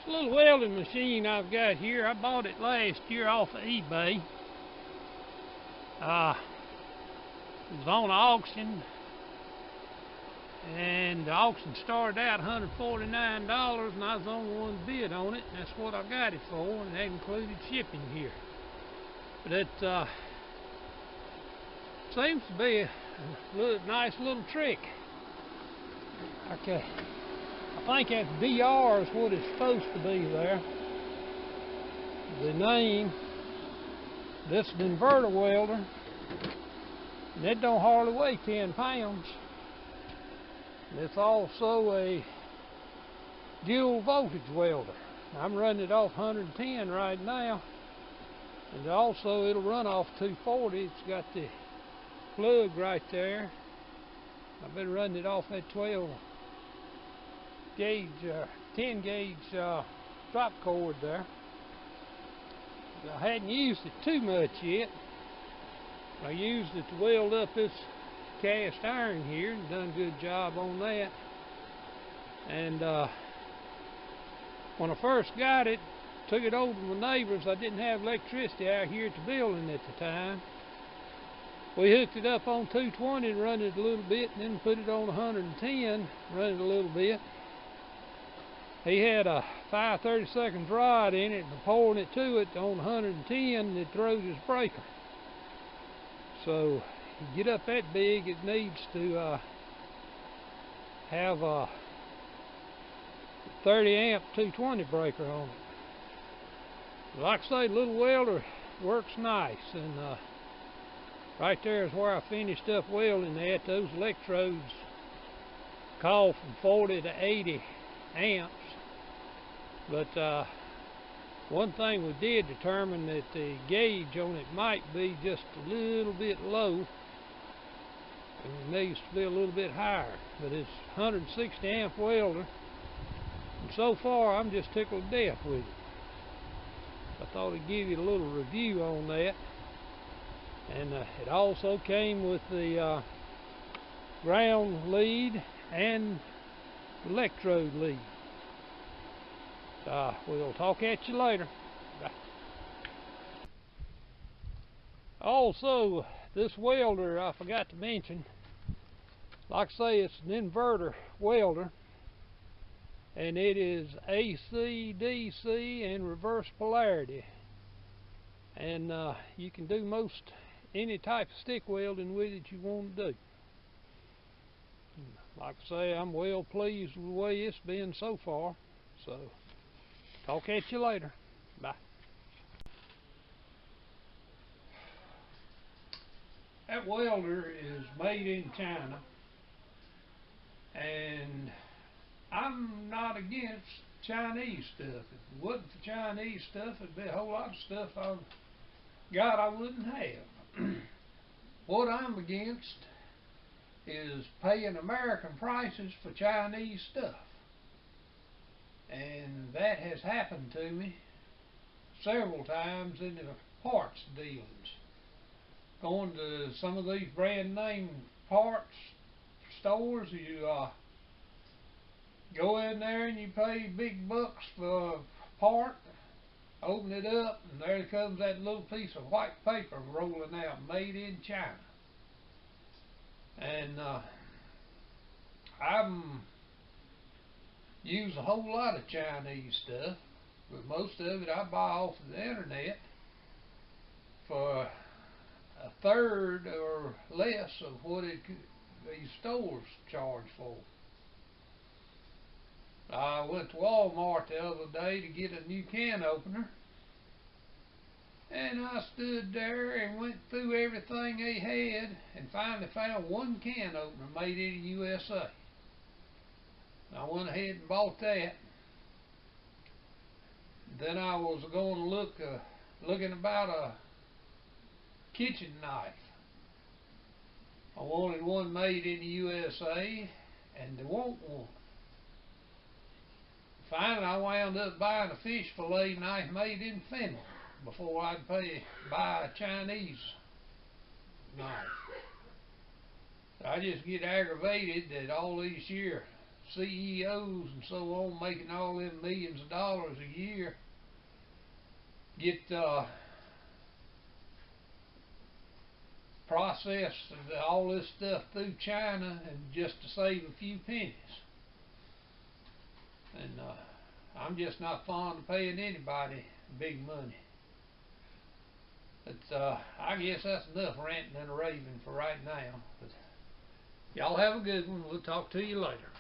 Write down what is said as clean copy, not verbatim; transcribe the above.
This little welding machine I've got here, I bought it last year off of eBay. It was on auction, and the auction started out $149, and I was the only one to bid on it, and that's what I got it for, and that included shipping here. But it seems to be a nice little trick. Okay, I think that DR is what it's supposed to be there. The name, this is an inverter welder, and it don't hardly weigh 10 pounds. And it's also a dual voltage welder. I'm running it off 110 right now, and also it'll run off 240. It's got the plug right there. I've been running it off that 12 gauge, 10 gauge drop cord there. I hadn't used it too much yet. I used it to weld up this cast iron here and done a good job on that. And when I first got it, took it over to my neighbors. I didn't have electricity out here at the building at the time. We hooked it up on 220 and run it a little bit, and then put it on 110, run it a little bit. He had a 5/32 rod in it, and pouring it to it on 110, it throws his breaker. So you get up that big, it needs to have a 30 amp 220 breaker on it. Like I say, the little welder works nice, and right there is where I finished up welding that. Those electrodes call from 40 to 80 amps. But one thing we did determine that the gauge on it might be just a little bit low, and it needs to be a little bit higher. But it's 160 amp welder, and so far I'm just tickled to death with it. I thought I'd give you a little review on that. And it also came with the ground lead and electrode lead. We'll talk at you later. Bye. Also, this welder, I forgot to mention, like I say, it's an inverter welder, and it is AC, DC, and reverse polarity. And you can do most any type of stick welding with it you want to do. Like I say, I'm well pleased with the way it's been so far. So, talk at you later. Bye. That welder is made in China, and I'm not against Chinese stuff. If it wasn't for Chinese stuff, there'd be a whole lot of stuff I've got I wouldn't have. What I'm against is paying American prices for Chinese stuff. And that has happened to me several times in the parts dealings. Going to some of these brand name parts stores, you go in there and you pay big bucks for a part, open it up, and there comes that little piece of white paper rolling out, made in China. And I'm use a whole lot of Chinese stuff, but most of it I buy off of the internet for a third or less of what these stores charge for. I went to Walmart the other day to get a new can opener, and I stood there and went through everything they had and finally found one can opener made in the USA. I went ahead and bought that. Then I was going to looking about a kitchen knife. I wanted one made in the USA, and there wasn't one. Finally, I wound up buying a fish fillet knife made in Finland before I'd buy a Chinese knife. I just get aggravated that all these years CEOs and so on making all them millions of dollars a year get processed all this stuff through China and just to save a few pennies. And I'm just not fond of paying anybody big money. But I guess that's enough ranting and raving for right now. But y'all have a good one. We'll talk to you later.